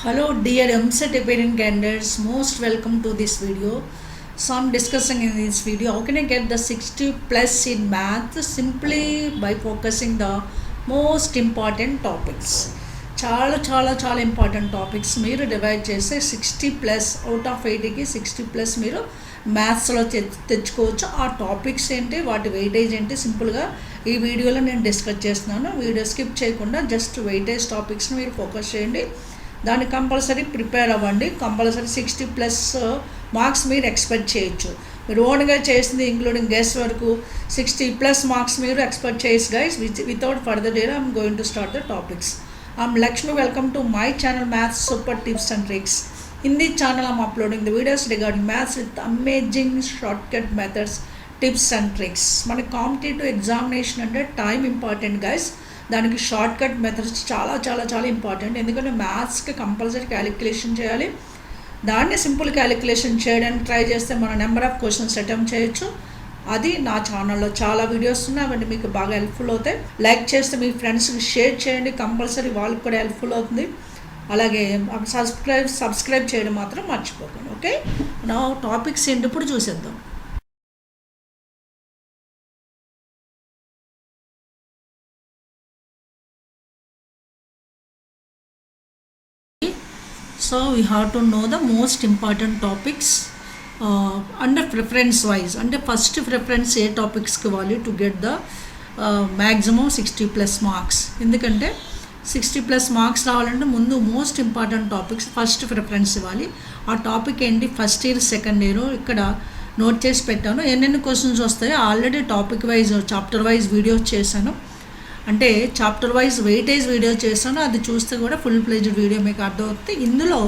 Hello dear MCET appearing candidates, most welcome to this video. So I'm discussing in this video how can I get the 60 plus in math simply by focusing the most important topics. చాలా important topics మీరు divide చేస్తే 60 plus out of 80కి 60 plus మీరు మ్యాథ్స్లో తెచ్చుకోవచ్చు. ఆ topics ఏంటి, వాటి weightage ఏంటి సింపుల్గా ఈ వీడియోలో నేను డిస్కస్ చేస్తున్నాను. వీడియో స్కిప్ చేయకుండా జస్ట్ వెయిటేజ్ టాపిక్స్ని మీరు ఫోకస్ చేయండి. దాన్ని కంపల్సరీ ప్రిపేర్ అవ్వండి. కంపల్సరీ 60 ప్లస్ మార్క్స్ మీరు ఎక్స్పెక్ట్ చేయొచ్చు. మీరు ఓన్గా చేసింది ఇంక్లూడింగ్ గెస్ వరకు 60 ప్లస్ మార్క్స్ మీరు ఎక్స్పెక్ట్ చేయొచ్చు guys. Without further day I'm going to start the topics. I'm Lakshmi. Welcome to my channel Maths Super Tips and Tricks. In this channel I'm uploading the videos regarding maths with amazing shortcut methods, tips and tricks. మన competitive examination అంటే time important guys. దానికి short cut methods చాలా important. ఎందుకంటే మ్యాథ్స్కి compulsory calculation చేయాలి. దాన్ని simple calculation చేయడానికి try చేస్తే మన నెంబర్ ఆఫ్ క్వశ్చన్స్ అటెంప్ట్ చేయొచ్చు. అది నా ఛానల్లో చాలా వీడియోస్ ఉన్నాయి, అవన్నీ మీకు బాగా హెల్ప్ఫుల్ అవుతాయి. లైక్ చేస్తే మీ ఫ్రెండ్స్కి షేర్ చేయండి, కంపల్సరీ వాళ్ళకి కూడా హెల్ప్ఫుల్ అవుతుంది. అలాగే సబ్స్క్రైబ్ చేయడం మాత్రం మర్చిపోకండి. ఓకే, నా టాపిక్స్ ఏంటి ఇప్పుడు చూసేద్దాం. So we have to know the most important topics under preference wise. అంటే ఫస్ట్ ప్రిఫరెన్స్ ఏ టాపిక్స్కి ఇవ్వాలి to get the maximum 60 plus marks. ఎందుకంటే 60 ప్లస్ మార్క్స్ రావాలంటే ముందు most important topics first preference ఇవ్వాలి. ఆ టాపిక్ ఏంటి, ఫస్ట్ ఇయర్ సెకండ్ ఇయర్ ఇక్కడ నోట్ చేసి పెట్టాను. ఎన్నెన్ని క్వశ్చన్స్ వస్తాయో already topic wise chapter wise videos చేశాను. అంటే చాప్టర్ వైజ్ వెయిటేజ్ వీడియో చేశాను, అది చూస్తే కూడా ఫుల్ ప్లేజ్డ్ వీడియో మీకు అర్థమవుతుంది. ఇందులో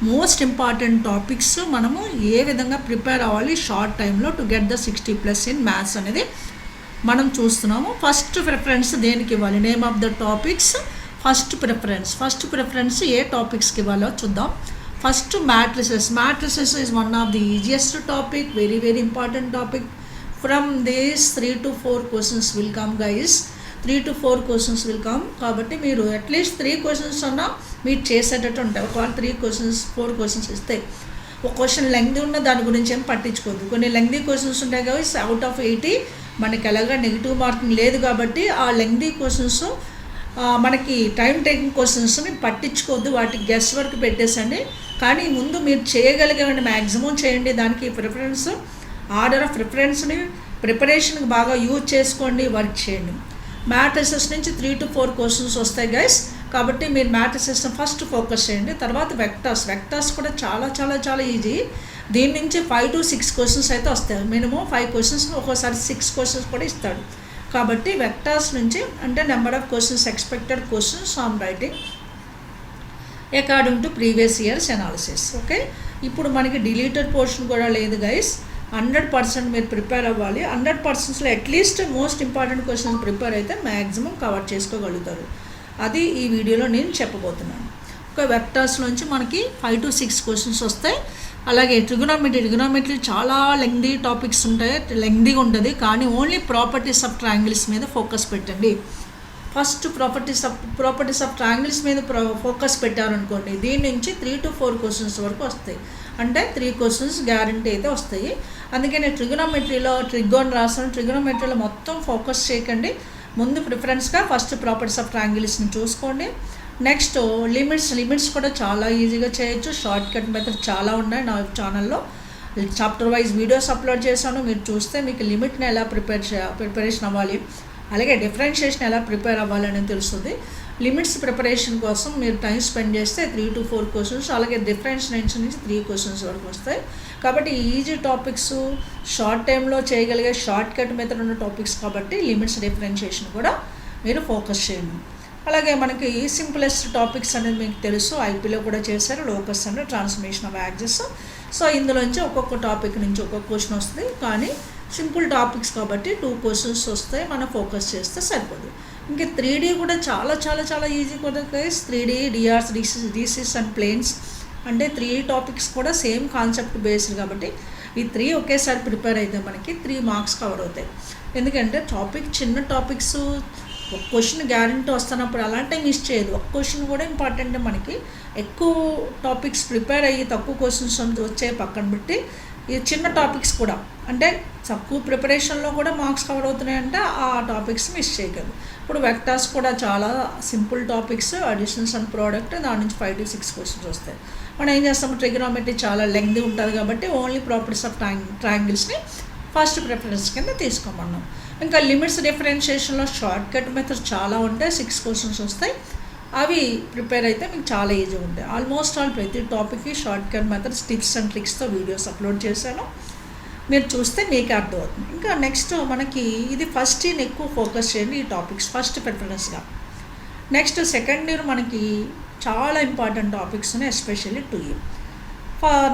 మోస్ట్ ఇంపార్టెంట్ టాపిక్స్ మనము ఏ విధంగా ప్రిపేర్ అవ్వాలి షార్ట్ టైంలో to get the 60 plus in maths అనేది మనం చూస్తున్నాము. ఫస్ట్ ప్రిఫరెన్స్ దేనికి ఇవ్వాలి, name of the topics first preference ఏ టాపిక్స్కి ఇవ్వాలో చూద్దాం. First matrices is one of the easiest topic, very important topic. From these 3 to 4 questions will come guys. 3 to 4 questions will come. కాబట్టి మీరు అట్లీస్ట్ 3 క్వశ్చన్స్ అన్నా మీరు చేసేటట్టు ఉంటాయి. ఒకవేళ 3 క్వశ్చన్స్ 4 క్వశ్చన్స్ ఇస్తే ఒక క్వశ్చన్ లెంగ్తీ ఉన్న దాని గురించి ఏం పట్టించుకోవద్దు. కొన్ని లెంగ్తీ క్వశ్చన్స్ ఉంటాయి కాబట్టి అవుట్ ఆఫ్ 80 మనకి ఎలాగా నెగిటివ్ మార్కింగ్ లేదు కాబట్టి ఆ లెంగ్తీ క్వశ్చన్స్ మనకి టైం టేకింగ్ క్వశ్చన్స్ని పట్టించుకోవద్దు, వాటికి గెస్ వర్క్ పెట్టేసండి. కానీ ముందు మీరు చేయగలిగేవండి మ్యాక్సిమం చేయండి. దానికి ప్రిఫరెన్స్ ఆర్డర్ ఆఫ్ ప్రిఫరెన్స్ని ప్రిపరేషన్కి బాగా యూజ్ చేసుకోండి, వర్క్ చేయండి. మ్యాట్రిసెస్ నుంచి 3 to 4 క్వశ్చన్స్ వస్తాయి గైస్. కాబట్టి మీరు మ్యాట్రిసెస్ని ఫస్ట్ ఫోకస్ చేయండి. తర్వాత వెక్టార్స్ కూడా చాలా ఈజీ. దీని నుంచి 5 to 6 క్వశ్చన్స్ అయితే వస్తాయి. మినిమం 5 క్వశ్చన్స్, ఒక్కోసారి 6 క్వశ్చన్స్ కూడా ఇస్తాడు. కాబట్టి వెక్టార్స్ నుంచి అంటే number of questions, expected questions on writing according to previous years analysis. Okay, ఇప్పుడు మనకి డిలీటెడ్ పోర్షన్ కూడా లేదు గైస్. 100% మీరు ప్రిపేర్ అవ్వాలి. 100%లో at least most important questions prepare అయితే మ్యాక్సిమం కవర్ చేసుకోగలుగుతారు. అది ఈ వీడియోలో నేను చెప్పబోతున్నాను. ఒక వెక్టర్స్ నుంచి మనకి 5 to 6 క్వశ్చన్స్ వస్తాయి. అలాగే ట్రిగోనోమెట్రీ చాలా లెంగ్దీ టాపిక్స్ ఉంటాయి, లెంగ్దీగా ఉంటుంది. కానీ ఓన్లీ ప్రాపర్టీస్ ఆఫ్ ట్రయాంగిల్స్ మీద ఫోకస్ పెట్టండి. ఫస్ట్ ప్రాపర్టీస్ ఆఫ్ ట్రయాంగిల్స్ మీద ఫోకస్ పెట్టారనుకోండి, దీని నుంచి 3 to 4 క్వశ్చన్స్ వరకు వస్తాయి. అంటే 3 క్వశ్చన్స్ గ్యారంటీ అయితే వస్తాయి. అందుకే నేను ట్రిగోన్ రాస్తాను. ట్రిగోనోమెట్రీలో మొత్తం ఫోకస్ చేయకండి. ముందు ప్రిఫరెన్స్గా ఫస్ట్ ప్రాపర్టీస్ ఆఫ్ ట్రయాంగిల్స్ని చూసుకోండి. నెక్స్ట్ లిమిట్స్ కూడా చాలా ఈజీగా చేయొచ్చు. షార్ట్ కట్ మెథడ్ చాలా ఉన్నాయి నా ఛానల్లో. చాప్టర్ వైజ్ వీడియోస్ అప్లోడ్ చేశాను, మీరు చూస్తే మీకు లిమిట్ని ఎలా ప్రిపరేషన్ అవ్వాలి, అలాగే డిఫరెన్షియేషన్ ఎలా ప్రిపేర్ అవ్వాలని తెలుస్తుంది. లిమిట్స్ ప్రిపరేషన్ కోసం మీరు టైం స్పెండ్ చేస్తే 3 to 4 క్వశ్చన్స్, అలాగే డిఫరెన్షియేషన్ నుంచి 3 క్వశ్చన్స్ వరకు వస్తాయి. కాబట్టి ఈజీ టాపిక్స్, షార్ట్ టైంలో చేయగలిగే షార్ట్ కట్ మెథడ్ ఉన్న టాపిక్స్ కాబట్టి లిమిట్స్, డిఫరెన్షియేషన్ కూడా మీరు ఫోకస్ చేయండి. అలాగే మనకి సింపులెస్ట్ టాపిక్స్ అనేది మీకు తెలుసు, ఐపీలో కూడా చేశారు, లోకస్ అంటే ట్రాన్స్ఫర్మేషన్ ఆఫ్ యాక్సెస్. సో ఇందులోంచి ఒక్కొక్క టాపిక్ నుంచి ఒక్కొక్క క్వశ్చన్ వస్తుంది. కానీ సింపుల్ టాపిక్స్ కాబట్టి 2 క్వశ్చన్స్ వస్తాయి, మనం ఫోకస్ చేస్తే సరిపోదు. ఇంకా 3D కూడా చాలా ఈజీ కూడా guys. 3D, DRs, DCs and planes అంటే 3 టాపిక్స్ కూడా సేమ్ కాన్సెప్ట్ బేస్డ్ కాబట్టి ఈ 3 ఒకేసారి ప్రిపేర్ అయితే మనకి 3 మార్క్స్ కవర్ అవుతాయి. ఎందుకంటే చిన్న టాపిక్స్ ఒక క్వశ్చన్ గ్యారంటీ వస్తున్నప్పుడు అలాంటి మిస్ చేయదు. ఒక క్వశ్చన్ కూడా ఇంపార్టెంట్. మనకి ఎక్కువ టాపిక్స్ ప్రిపేర్ అయ్యి తక్కువ క్వశ్చన్స్ వచ్చే పక్కన పెట్టి ఈ చిన్న టాపిక్స్ కూడా అంటే తక్కువ ప్రిపరేషన్లో కూడా మార్క్స్ కవర్ అవుతున్నాయంటే ఆ టాపిక్స్ మిస్ చేయగలరు. ఇప్పుడు వెక్టార్స్ కూడా చాలా simple topics, additions and product, దాని నుంచి 5 to 6 క్వశ్చన్స్ వస్తాయి. మనం ఏం చేస్తాము, ట్రిగనోమెట్రీ చాలా లెంగ్తీ ఉంటుంది కాబట్టి ఓన్లీ ప్రాపర్టీస్ ఆఫ్ ట్రయాంగిల్స్ని ఫస్ట్ ప్రిఫరెన్స్ కింద తీసుకోమన్నాం. ఇంకా లిమిట్స్ డిఫరెన్షియేషన్లో షార్ట్ కట్ మెథడ్స్ చాలా ఉంటాయి, 6 క్వశ్చన్స్ వస్తాయి. అవి ప్రిపేర్ అయితే మీకు చాలా ఈజీ ఉంటాయి. ఆల్మోస్ట్ ఆల్ ప్రతి టాపిక్కి short cut methods, tips and ట్రిక్స్తో వీడియోస్ అప్లోడ్ చేశాను. మీరు చూస్తే మీకే అర్థమవుతుంది. ఇంకా నెక్స్ట్ మనకి ఇది ఫస్ట్ ఇయర్ ఎక్కువ ఫోకస్ చేయండి ఈ టాపిక్స్ ఫస్ట్ ప్రిఫరెన్స్గా. నెక్స్ట్ సెకండ్ ఇయర్ మనకి చాలా ఇంపార్టెంట్ టాపిక్స్ ఉన్నాయి, ఎస్పెషల్లీ 2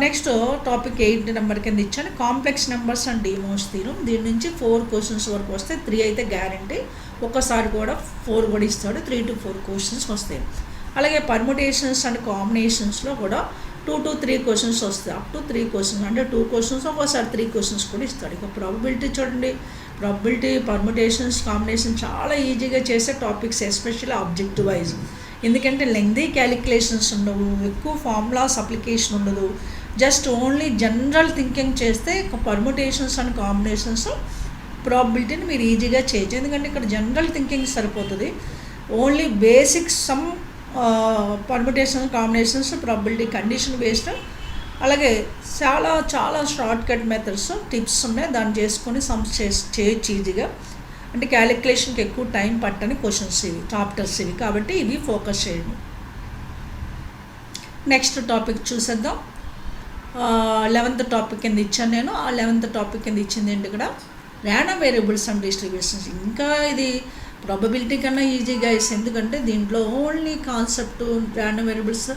నెక్స్ట్ టాపిక్ 8 నెంబర్ కింద ఇచ్చాను, complex numbers and De Moivre's theorem. దీని నుంచి 4 క్వశ్చన్స్ వరకు వస్తాయి. 3 అయితే గ్యారంటీ, ఒక్కసారి కూడా 4 కూడా ఇస్తాడు. 3 to 4 క్వశ్చన్స్ వస్తాయి. అలాగే పర్ముటేషన్స్ అండ్ కాంబినేషన్స్లో కూడా 2 to 3 క్వశ్చన్స్ వస్తాయి. అప్ టు 3 క్వశ్చన్స్ అంటే 2 క్వశ్చన్స్ ఒక్కోసారి 3 క్వశ్చన్స్ కూడా ఇస్తాడు. ఇక ప్రాబబిలిటీ చూడండి, ప్రాబబిలిటీ, పర్ముటేషన్స్, కాంబినేషన్ చాలా ఈజీగా చేసే టాపిక్స్, ఎస్పెషల్లీ ఆబ్జెక్టివ్ వైజ్. ఎందుకంటే లెంగ్తీ క్యాలిక్యులేషన్స్ ఉండవు, ఎక్కువ ఫార్ములాస్ అప్లికేషన్ ఉండదు, జస్ట్ ఓన్లీ జనరల్ థింకింగ్ చేస్తే పర్ముటేషన్స్ అండ్ కాంబినేషన్స్ ప్రాబబిలిటీని మీరు ఈజీగా చేయొచ్చు. ఎందుకంటే ఇక్కడ జనరల్ థింకింగ్ సరిపోతుంది. Only basics some permutation combinations probability condition based, అలాగే చాలా చాలా షార్ట్ కట్ మెథడ్స్, టిప్స్ ఉన్నాయి, దాన్ని చేసుకొని సమ్స్ చేయొచ్చు ఈజీగా. అంటే క్యాలిక్యులేషన్కి ఎక్కువ టైం పట్టని క్వశ్చన్స్ ఇవి, చాప్టర్స్ ఇవి, కాబట్టి ఇవి ఫోకస్ చేయండి. నెక్స్ట్ టాపిక్ చూసేద్దాం. 11th టాపిక్ కింద ఇచ్చాను నేను. ఆ 11th టాపిక్ కింద ఇచ్చింది ఏంటి ఇక్కడ, ర్యాండమ్ వేరియబుల్స్ అండ్ డిస్ట్రిబ్యూషన్స్. ఇంకా ఇది ప్రాబబిలిటీ కన్నా ఈజీగా ఇస్తుంది, ఎందుకంటే దీంట్లో only concept random variables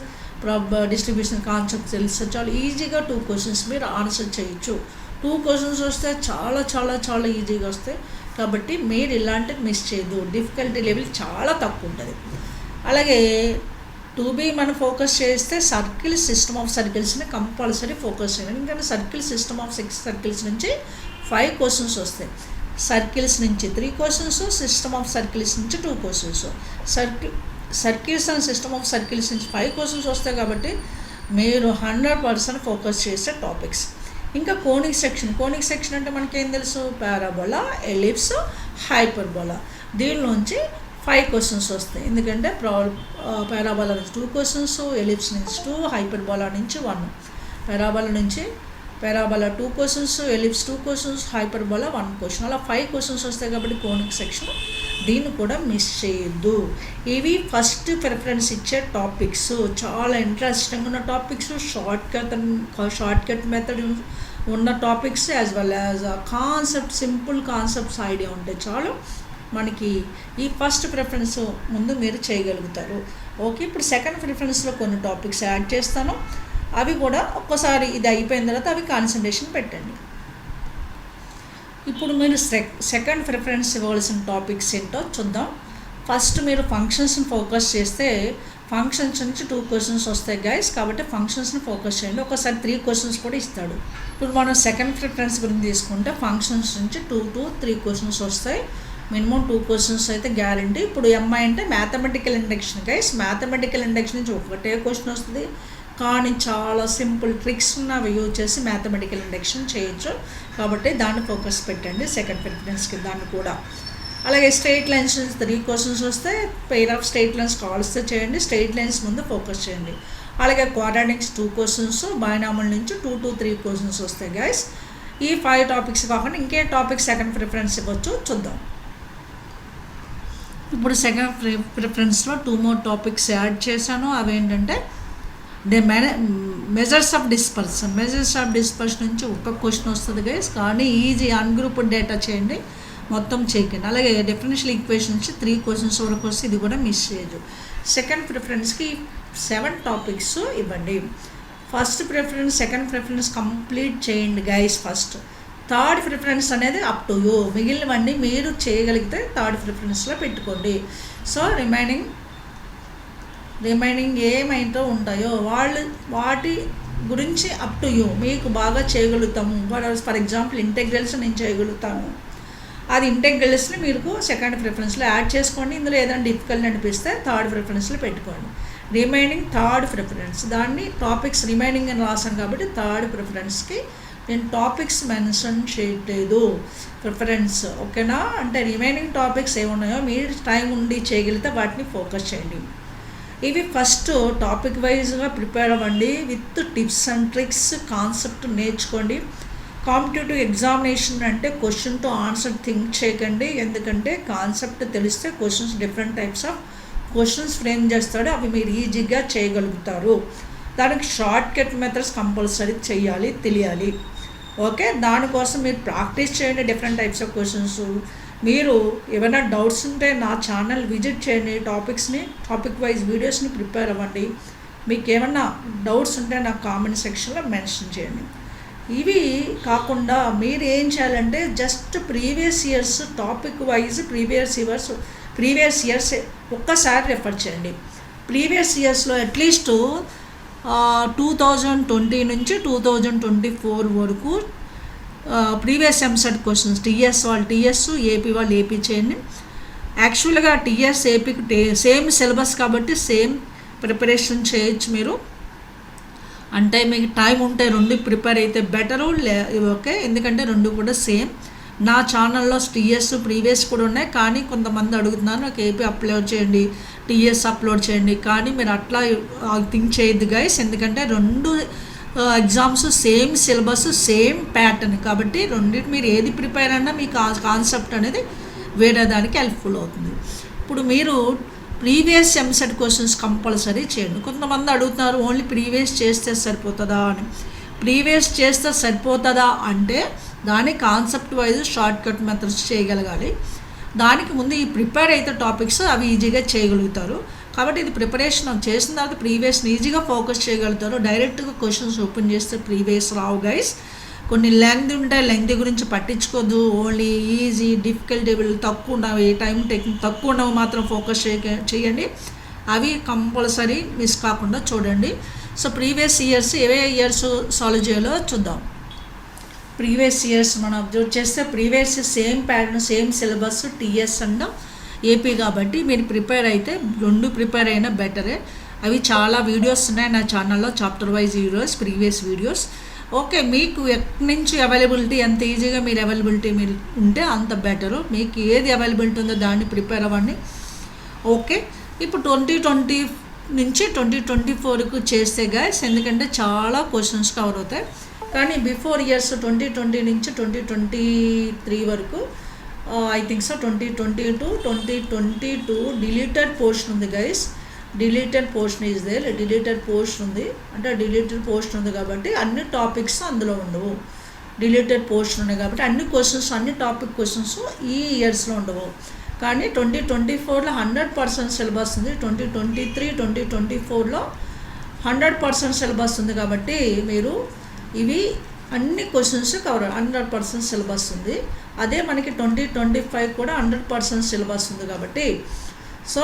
distribution concept తెలిస్తే చాలా ఈజీగా 2 క్వశ్చన్స్ మీరు ఆన్సర్ చేయొచ్చు. 2 క్వశ్చన్స్ వస్తే చాలా చాలా చాలా ఈజీగా వస్తాయి. కాబట్టి మీరు ఇలాంటివి మిస్ చేయదు. డిఫికల్టీ లెవెల్ చాలా తక్కువ ఉంటుంది. అలాగే 2B మనం ఫోకస్ చేస్తే సర్కిల్స్, సిస్టమ్ ఆఫ్ సర్కిల్స్ని కంపల్సరీ ఫోకస్ చేయాలి. ఎందుకంటే సిస్టమ్ ఆఫ్ 6 సర్కిల్స్ నుంచి 5 క్వశ్చన్స్ వస్తాయి. సర్కిల్స్ నుంచి 3 క్వశ్చన్స్, సిస్టమ్ ఆఫ్ సర్కిల్స్ నుంచి 2 questions. Circles and system of circles నుంచి 5 క్వశ్చన్స్ వస్తాయి. కాబట్టి మీరు 100% ఫోకస్ చేసే టాపిక్స్. ఇంకా కోనిక్ సెక్షన్ అంటే మనకేం తెలుసు, పారాబోలా, ఎలిప్స్, హైపర్బోలా. దీనిలోంచి 5 క్వశ్చన్స్ వస్తాయి. ఎందుకంటే పారాబోలా నుంచి 2 క్వశ్చన్స్, ఎలిప్స్ నుంచి 2, హైపర్బోలా నుంచి 1. Parabola 2 questions, ellipse 2 questions, hyperbola 1 question. అలా 5 క్వశ్చన్స్ వస్తాయి. కాబట్టి కోనిక్ సెక్షన్ దీన్ని కూడా మిస్ చేయొద్దు. ఇవి ఫస్ట్ ప్రిఫరెన్స్ ఇచ్చే టాపిక్స్, చాలా ఇంట్రెస్టింగ్ ఉన్న టాపిక్స్, షార్ట్ కట్ మెథడ్ ఉన్న topics, as well as concept, simple concepts idea ఉంటే చాలు మనకి ఈ ఫస్ట్ ప్రిఫరెన్స్ ముందు మీరు చేయగలుగుతారు. ఓకే, ఇప్పుడు సెకండ్ ప్రిఫరెన్స్లో కొన్ని టాపిక్స్ యాడ్ చేస్తాను. అవి కూడా ఒక్కసారి ఇది అయిపోయిన తర్వాత అవి కాన్సన్ట్రేషన్ పెట్టండి. ఇప్పుడు మీరు సెకండ్ ప్రిఫరెన్స్ ఇవ్వాల్సిన టాపిక్స్ ఏంటో చూద్దాం. ఫస్ట్ మీరు ఫంక్షన్స్ని ఫోకస్ చేస్తే ఫంక్షన్స్ నుంచి 2 క్వశ్చన్స్ వస్తాయి గైస్. కాబట్టి ఫంక్షన్స్ని ఫోకస్ చేయండి. ఒకసారి 3 క్వశ్చన్స్ కూడా ఇస్తాడు. ఇప్పుడు మనం సెకండ్ ప్రిఫరెన్స్ గురించి తీసుకుంటే ఫంక్షన్స్ నుంచి 2 to 3 క్వశ్చన్స్ వస్తాయి. మినిమం 2 క్వశ్చన్స్ అయితే గ్యారంటీ. ఇప్పుడు ఎంఐ అంటే mathematical induction guys. Mathematical induction నుంచి ఒకటే క్వశ్చన్ వస్తుంది, కానీ చాలా సింపుల్ ట్రిక్స్ ఉన్నవి యూజ్ చేసి మ్యాథమెటికల్ ఇండక్షన్ చేయొచ్చు. కాబట్టి దాన్ని ఫోకస్ పెట్టండి సెకండ్ ప్రిఫరెన్స్కి. దాన్ని కూడా అలాగే స్ట్రెయిట్ లైన్స్ నుంచి 3 క్వశ్చన్స్ వస్తే పెయిర్ ఆఫ్ స్ట్రెయిట్ లైన్స్ కావాల్స్తే చేయండి. స్ట్రెయిట్ లైన్స్ ముందు ఫోకస్ చేయండి. అలాగే క్వాడ్రాటిక్స్ 2 క్వశ్చన్స్, బైనామల్ నుంచి 2 to 3 క్వశ్చన్స్ వస్తాయి గైస్. ఈ 5 టాపిక్స్ కాకుండా ఇంకే టాపిక్ సెకండ్ ప్రిఫరెన్స్ ఇవ్వచ్చు చూద్దాం. ఇప్పుడు సెకండ్ ప్రిఫరెన్స్లో 2 more టాపిక్స్ యాడ్ చేశాను. అవేంటంటే మెజర్స్ ఆఫ్ డిస్పర్షన్ నుంచి ఒక క్వశ్చన్ వస్తుంది గైస్, కానీ ఈజీ అన్గ్రూప్డ్ డేటా చేయండి, మొత్తం చేయకండి. అలాగే డిఫరెన్షియల్ ఈక్వేషన్ నుంచి 3 క్వశ్చన్స్ వరకు వస్తే ఇది కూడా మిస్ చేయదు. సెకండ్ ప్రిఫరెన్స్కి 7 టాపిక్స్ ఇవ్వండి. First preference, second preference complete చేయండి గైస్ ఫస్ట్. థర్డ్ ప్రిఫరెన్స్ అనేది అప్ టు యూ. మిగిలినవన్నీ మీరు చేయగలిగితే థర్డ్ ప్రిఫరెన్స్లో పెట్టుకోండి. సో రిమైనింగ్ ఏమైతే ఉంటాయో వాటి గురించి అప్ టు యూ. మీకు బాగా చేయగలుగుతాము. ఫర్ ఎగ్జాంపుల్ ఇంటెగ్రల్స్ నేను చేయగలుగుతాను, అది ఇంటెగ్రల్స్ని మీకు సెకండ్ ప్రిఫరెన్స్లో యాడ్ చేసుకోండి. ఇందులో ఏదైనా డిఫికల్ట్ అనిపిస్తే థర్డ్ ప్రిఫరెన్స్లో పెట్టుకోండి. రిమైనింగ్ థర్డ్ ప్రిఫరెన్స్, దాన్ని టాపిక్స్ రిమైనింగ్ అని రాసాను కాబట్టి థర్డ్ ప్రిఫరెన్స్కి నేను టాపిక్స్ మెన్షన్ చేయట్లేదు, ప్రిఫరెన్స్. ఓకేనా? అంటే రిమైనింగ్ టాపిక్స్ ఏమున్నాయో మీరు టైం ఉండి చేయగలిగితే వాటిని ఫోకస్ చేయండి. ఇవి ఫస్ట్ టాపిక్ వైజ్గా ప్రిపేర్ అవ్వండి with tips and tricks. Concept నేర్చుకోండి. కాంపిటేటివ్ ఎగ్జామినేషన్ అంటే క్వశ్చన్ టు ఆన్సర్ థింక్ చేయకండి, ఎందుకంటే కాన్సెప్ట్ తెలిస్తే questions different types of questions frame చేస్తాడు, అవి మీరు ఈజీగా చేయగలుగుతారు. దానికి షార్ట్ కట్ మెథడ్స్ కంపల్సరీ చేయాలి, తెలియాలి. ఓకే, దానికోసం మీరు ప్రాక్టీస్ చేయండి డిఫరెంట్ టైప్స్ ఆఫ్ క్వశ్చన్స్. మీరు ఏమైనా డౌట్స్ ఉంటే నా ఛానల్ విజిట్ చేయండి, టాపిక్ వైజ్ వీడియోస్ని ప్రిపేర్ అవ్వండి. మీకు ఏమన్నా డౌట్స్ ఉంటే నాకు కామెంట్ సెక్షన్లో మెన్షన్ చేయండి. ఇవి కాకుండా మీరు ఏం చేయాలంటే just previous years topic wise previous years ఒక్కసారి రెఫర్ చేయండి. ప్రీవియస్ ఇయర్స్లో అట్లీస్ట్ 2020 నుంచి 2024 వరకు ప్రీవియస్ ఎంసెట్ క్వశ్చన్స్, టీఎస్ వాళ్ళు టీఎస్, ఏపీ వాళ్ళు ఏపీ చేయండి. యాక్చువల్గా టీఎస్ ఏపీకి సేమ్ సిలబస్ కాబట్టి సేమ్ ప్రిపరేషన్ చేయొచ్చు మీరు. అంటే మీకు టైం ఉంటే రెండు ప్రిపేర్ అయితే బెటరు. ఓకే, ఎందుకంటే రెండు కూడా సేమ్. నా ఛానల్లో టీఎస్ ప్రీవియస్ కూడా ఉన్నాయి, కానీ కొంతమంది అడుగుతున్నారు నాకు ఏపీ అప్లోడ్ చేయండి, టీఎస్ అప్లోడ్ చేయండి. కానీ మీరు అట్లా థింక్ చేయొద్దు గైస్, ఎందుకంటే రెండు exams same syllabus same pattern కాబట్టి రెండింటి మీరు ఏది ప్రిపేర్ అయినా మీకు ఆ కాన్సెప్ట్ అనేది వేరే దానికి హెల్ప్ఫుల్ అవుతుంది. ఇప్పుడు మీరు ప్రీవియస్ ఎంసెట్ క్వశ్చన్స్ కంపల్సరీ చేయండి. కొంతమంది అడుగుతున్నారు ఓన్లీ ప్రీవియస్ చేస్తే సరిపోతుందా అని. ప్రీవియస్ చేస్తే సరిపోతుందా అంటే దాని concept wise short cut methods చేయగలగాలి. దానికి ముందు ఈ ప్రిపేర్ అయితే టాపిక్స్ అవి ఈజీగా చేయగలుగుతారు. కాబట్టి ఇది ప్రిపరేషన్ చేసిన తర్వాత ప్రీవియస్ని ఈజీగా ఫోకస్ చేయగలుగుతారు. డైరెక్ట్గా క్వశ్చన్స్ ఓపెన్ చేస్తే ప్రీవియస్ రావు గైస్. కొన్ని లెంగ్త్ ఉంటాయి, లెంగ్త్ గురించి పట్టించుకోవద్దు. ఓన్లీ ఈజీ డిఫికల్టీ తక్కువ ఉన్నవి, టైం టేకింగ్ తక్కువ ఉన్నవి మాత్రం ఫోకస్ చేయండి. అవి కంపల్సరీ మిస్ కాకుండా చూడండి. సో ప్రీవియస్ ఇయర్స్ ఏవే ఇయర్స్ సాల్వ్ చేయాలో చూద్దాం. ప్రీవియస్ ఇయర్స్ మనం అబ్జర్వ్ చేస్తే previous same pattern same syllabus TS and AP కాబట్టి మీరు ప్రిపేర్ అయితే రెండు ప్రిపేర్ అయినా బెటరే. అవి చాలా వీడియోస్ ఉన్నాయి నా ఛానల్లో, chapter wise videos, previous videos. Okay, మీకు ఎక్కడి నుంచి అవైలబిలిటీ ఎంత ఈజీగా మీరు అవైలబిలిటీ మీరు ఉంటే అంత బెటరు. మీకు ఏది అవైలబిలిటీ ఉందో దాన్ని ప్రిపేర్ అవ్వండి. ఓకే, ఇప్పుడు 2020 నుంచి 2024కు చేస్తే గైస్, ఎందుకంటే చాలా క్వశ్చన్స్ కవర్ అవుతాయి. కానీ బిఫోర్ ఇయర్స్ 2020 నుంచి 2023 వరకు I think so 2022 deleted portion ఉంది guys. Deleted portion is there, deleted portion ఉంది. అంటే డిలీటెడ్ పోర్షన్ ఉంది కాబట్టి అన్ని టాపిక్స్ అందులో ఉండవు. డిలీటెడ్ పోర్షన్ ఉన్నాయి కాబట్టి అన్ని క్వశ్చన్స్, అన్ని టాపిక్ క్వశ్చన్స్ ఈ ఇయర్స్లో ఉండవు. కానీ 2024లో 100% సిలబస్ ఉంది. 2023, 2024లో 100% సిలబస్ ఉంది కాబట్టి మీరు ఇవి అన్ని క్వశ్చన్స్ కవర్ 100% సిలబస్ ఉంది. అదే మనకి 2025 కూడా 100% సిలబస్ ఉంది కాబట్టి సో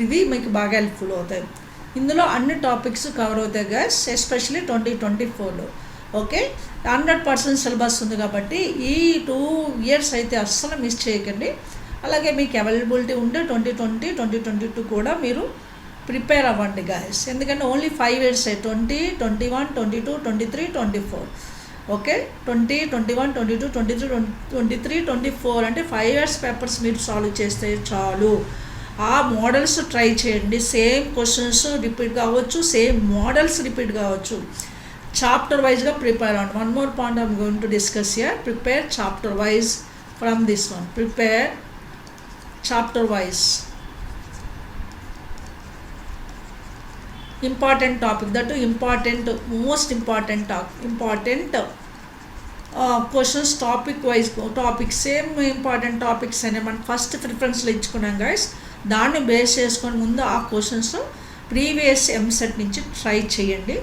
ఇవి మీకు బాగా హెల్ప్ఫుల్ అవుతాయి. ఇందులో అన్ని టాపిక్స్ కవర్ అవుతాయి గైస్, ఎస్పెషల్లీ 2024లో. ఓకే, 100% సిలబస్ ఉంది కాబట్టి ఈ 2 ఇయర్స్ అయితే అస్సలు మిస్ చేయకండి. అలాగే మీకు అవైలబిలిటీ ఉంటే 2020, 2022 కూడా మీరు ప్రిపేర్ అవ్వండి గైస్. ఎందుకంటే ఓన్లీ 5 ఇయర్స్ 20, 21, 22, 23, 24. ఓకే, 20, 21, 22, 23, 24 అంటే 5 ఇయర్స్ పేపర్స్ మీరు సాల్వ్ చేస్తే చాలు. ఆ మోడల్స్ ట్రై చేయండి. సేమ్ క్వశ్చన్స్ రిపీట్ కావచ్చు, సేమ్ మోడల్స్ రిపీట్ కావచ్చు. చాప్టర్ వైజ్గా ప్రిపేర్ అవ్వండి. One more point I'm going to discuss here. Prepare chapter wise from this one. Prepare chapter wise. important topic, that important, most important questions topic wise, topic same important topics అనే మనం first ప్రిఫరెన్స్లో ఇచ్చుకున్నాం guys. దాన్ని base చేసుకొని ముందు ఆ questions previous EAMCET నుంచి try చేయండి.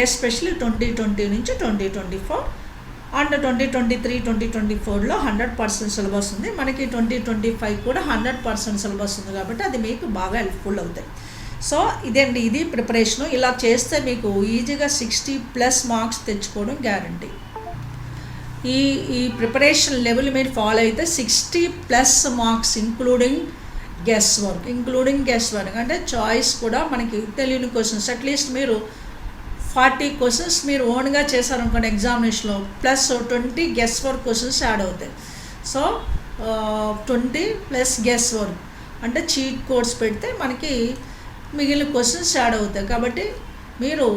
Especially 2020 నుంచి 2024 and 2023, 2024లో 100% syllabus ఉంది. మనకి 2025 కూడా 100% సిలబస్ ఉంది కాబట్టి అది మీకు బాగా హెల్ప్ఫుల్ అవుతాయి. సో ఇదండి, ఇది ప్రిపరేషను. ఇలా చేస్తే మీకు ఈజీగా 60+ మార్క్స్ తెచ్చుకోవడం గ్యారంటీ. ఈ ఈ ప్రిపరేషన్ లెవెల్ మీరు ఫాలో అయితే 60+ మార్క్స్ ఇంక్లూడింగ్ గెస్ వర్క్ అంటే చాయిస్ కూడా మనకి తెలియని క్వశ్చన్స్ అట్లీస్ట్ మీరు 40 క్వశ్చన్స్ మీరు ఓన్గా చేశారనుకోండి ఎగ్జామినేషన్లో plus 20 guess work questions add అవుతాయి. సో 20 ప్లస్ గెస్ వర్క్ అంటే చీట్ కోడ్స్ పెడితే మనకి మిగిలిన క్వశ్చన్స్ యాడ్ అవుతాయి. కాబట్టి మీరు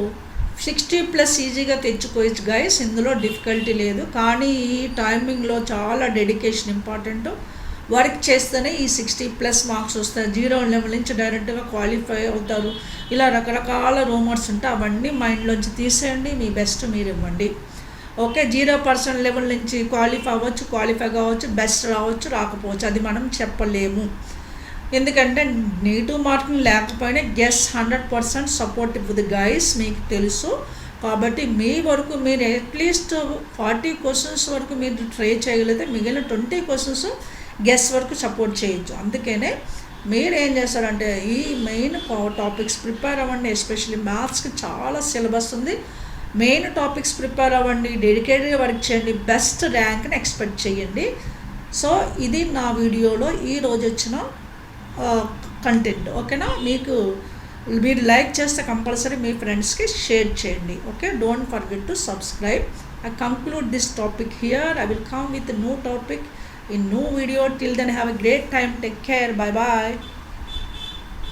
60+ ఈజీగా తెచ్చుకోవచ్చు గైస్, ఇందులో డిఫికల్టీ లేదు. కానీ ఈ టైమింగ్లో చాలా డెడికేషన్ ఇంపార్టెంట్. వర్క్ చేస్తేనే ఈ 60+ మార్క్స్ వస్తాయి. 0 లెవెల్ నుంచి డైరెక్ట్గా క్వాలిఫై అవుతారు. ఇలా రకరకాల రూమర్స్ ఉంటే అవన్నీ మైండ్లోంచి తీసేయండి, మీ బెస్ట్ మీరు ఇవ్వండి. ఓకే, 0% లెవెల్ నుంచి క్వాలిఫై కావచ్చు, బెస్ట్ రావచ్చు, రాకపోవచ్చు, అది మనం చెప్పలేము. ఎందుకంటే నెగిటివ్ మార్కింగ్ లేకపోయినా గెస్ 100% సపోర్ట్ ఇవ్వదు గైస్, మీకు తెలుసు. కాబట్టి మీ వరకు మీరు అట్లీస్ట్ 40 క్వశ్చన్స్ వరకు మీరు ట్రై చేయగలిగితే మిగిలిన 20 క్వశ్చన్స్ గెస్ వరకు సపోర్ట్ చేయొచ్చు. అందుకనే మీరు ఏం చేస్తారంటే ఈ మెయిన్ టాపిక్స్ ప్రిపేర్ అవ్వండి. ఎస్పెషల్లీ మ్యాథ్స్కి చాలా సిలబస్ ఉంది. మెయిన్ టాపిక్స్ ప్రిపేర్ అవ్వండి, డెడికేటెడ్గా వర్క్ చేయండి, బెస్ట్ ర్యాంక్ని ఎక్స్పెక్ట్ చేయండి. సో ఇది నా వీడియోలో ఈరోజు వచ్చిన కంటెంట్. ఓకేనా, మీరు లైక్ చేస్తే కంపల్సరీ మీ ఫ్రెండ్స్కి షేర్ చేయండి. Okay, don't forget to subscribe. I conclude this topic here. I will come with a new topic in new video. Till then, have a great time. Take care. Bye bye.